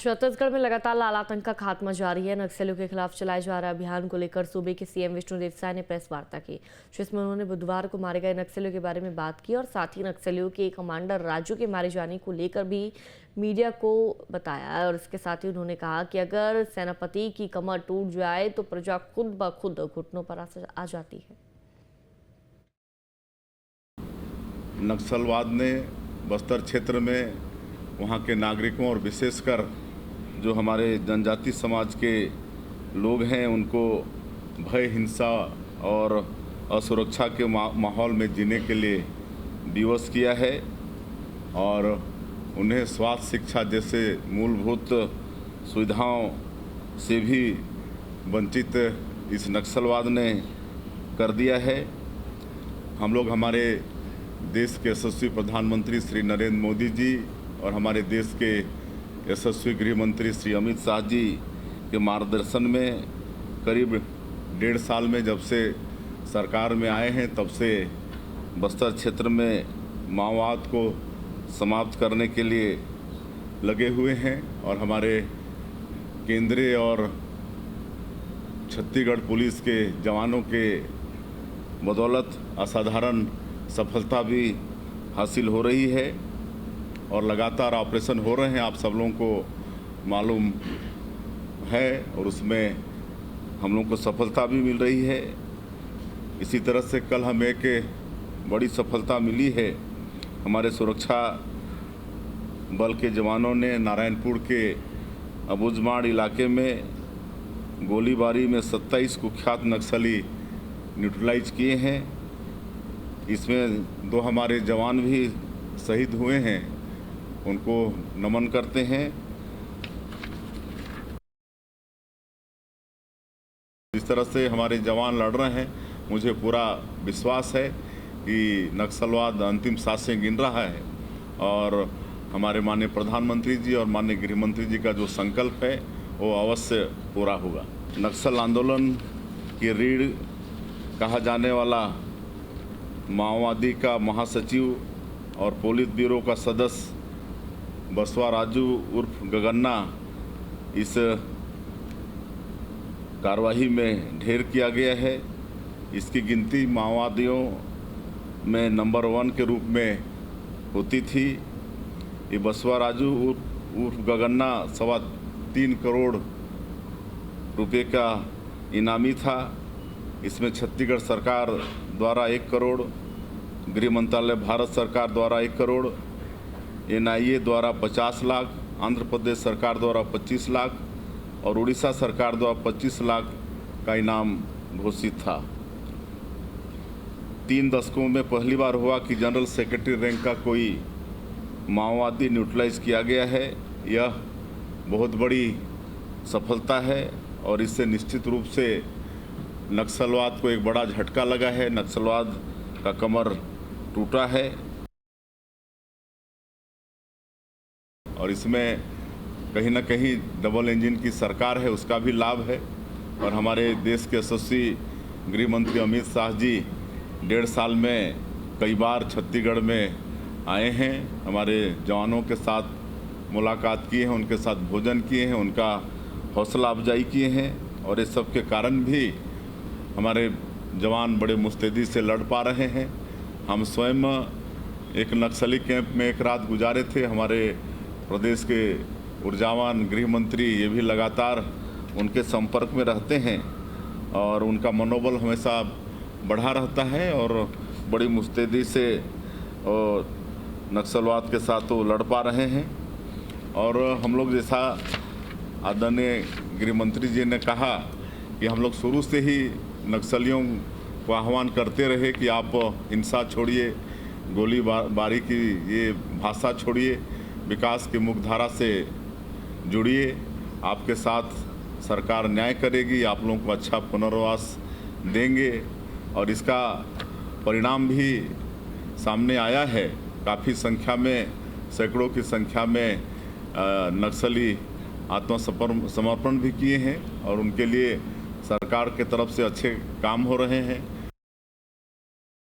छत्तीसगढ़ में लगातार लाल आतंक का खात्मा जारी है। नक्सलियों के खिलाफ चलाए जा रहे अभियान को लेकर सूबे के सीएम विष्णुदेव साय ने प्रेस वार्ता की, जिसमें उन्होंने बुधवार को मारे गए नक्सलियों के बारे में बात की और साथ ही नक्सलियों के कमांडर राजू के मारे जाने को लेकर भी मीडिया को बताया। और इसके साथ ही उन्होंने कहा कि अगर सेनापति की कमर टूट जाए तो प्रजा खुद ब खुद घुटनों पर आ जाती है। नक्सलवाद ने बस्तर क्षेत्र में वहाँ के नागरिकों और विशेषकर जो हमारे जनजाति समाज के लोग हैं उनको भय, हिंसा और असुरक्षा के माहौल में जीने के लिए विवश किया है और उन्हें स्वास्थ्य, शिक्षा जैसे मूलभूत सुविधाओं से भी वंचित इस नक्सलवाद ने कर दिया है। हम लोग हमारे देश के यशस्वी प्रधानमंत्री श्री नरेंद्र मोदी जी और हमारे देश के यशस्वी गृह मंत्री श्री अमित शाह जी के मार्गदर्शन में करीब 1.5 साल में जब से सरकार में आए हैं तब से बस्तर क्षेत्र में माओवाद को समाप्त करने के लिए लगे हुए हैं और हमारे केंद्रीय और छत्तीसगढ़ पुलिस के जवानों के बदौलत असाधारण सफलता भी हासिल हो रही है और लगातार ऑपरेशन हो रहे हैं, आप सब लोगों को मालूम है और उसमें हम लोगों को सफलता भी मिल रही है। इसी तरह से कल हमें एक बड़ी सफलता मिली है। हमारे सुरक्षा बल के जवानों ने नारायणपुर के अबुझमाड़ इलाके में गोलीबारी में 27 कुख्यात नक्सली न्यूट्रलाइज किए हैं। इसमें 2 हमारे जवान भी शहीद हुए हैं, उनको नमन करते हैं। जिस तरह से हमारे जवान लड़ रहे हैं, मुझे पूरा विश्वास है कि नक्सलवाद अंतिम सांसें गिन रहा है और हमारे माननीय प्रधानमंत्री जी और माननीय गृह मंत्री जी का जो संकल्प है वो अवश्य पूरा होगा। नक्सल आंदोलन की रीढ़ कहा जाने वाला माओवादी का महासचिव और पोलित ब्यूरो का सदस्य बसवा राजू उर्फ गगन्ना इस कार्रवाई में ढेर किया गया है। इसकी गिनती माओवादियों में नंबर 1 के रूप में होती थी। ये बसवा राजू उर्फ गगन्ना 3.25 करोड़ रुपए का इनामी था। इसमें छत्तीसगढ़ सरकार द्वारा 1 करोड़, गृह मंत्रालय भारत सरकार द्वारा 1 करोड़, एनआईए द्वारा 50 लाख, आंध्र प्रदेश सरकार द्वारा 25 लाख और उड़ीसा सरकार द्वारा 25 लाख का इनाम घोषित था। 3 दशकों में पहली बार हुआ कि जनरल सेक्रेटरी रैंक का कोई माओवादी न्यूट्रलाइज किया गया है। यह बहुत बड़ी सफलता है और इससे निश्चित रूप से नक्सलवाद को एक बड़ा झटका लगा है, नक्सलवाद का कमर टूटा है और इसमें कहीं ना कहीं डबल इंजन की सरकार है उसका भी लाभ है। और हमारे देश के यशस्वी गृह मंत्री अमित शाह जी 1.5 साल में कई बार छत्तीसगढ़ में आए हैं, हमारे जवानों के साथ मुलाकात किए हैं, उनके साथ भोजन किए हैं, उनका हौसला अफजाई किए हैं और इस सब के कारण भी हमारे जवान बड़े मुस्तैदी से लड़ पा रहे हैं। हम स्वयं एक नक्सली कैंप में एक रात गुजारे थे। हमारे प्रदेश के ऊर्जावान गृह मंत्री ये भी लगातार उनके संपर्क में रहते हैं और उनका मनोबल हमेशा बढ़ा रहता है और बड़ी मुस्तैदी से नक्सलवाद के साथ वो लड़ पा रहे हैं। और हम लोग जैसा आदरणीय गृह मंत्री जी ने कहा कि हम लोग शुरू से ही नक्सलियों को आह्वान करते रहे कि आप हिंसा छोड़िए, गोलीबारी की ये भाषा छोड़िए, विकास की मुख्यधारा से जुड़िए, आपके साथ सरकार न्याय करेगी, आप लोगों को अच्छा पुनर्वास देंगे। और इसका परिणाम भी सामने आया है। काफ़ी संख्या में, सैकड़ों की संख्या में नक्सली आत्मसमर्पण भी किए हैं और उनके लिए सरकार के तरफ से अच्छे काम हो रहे हैं।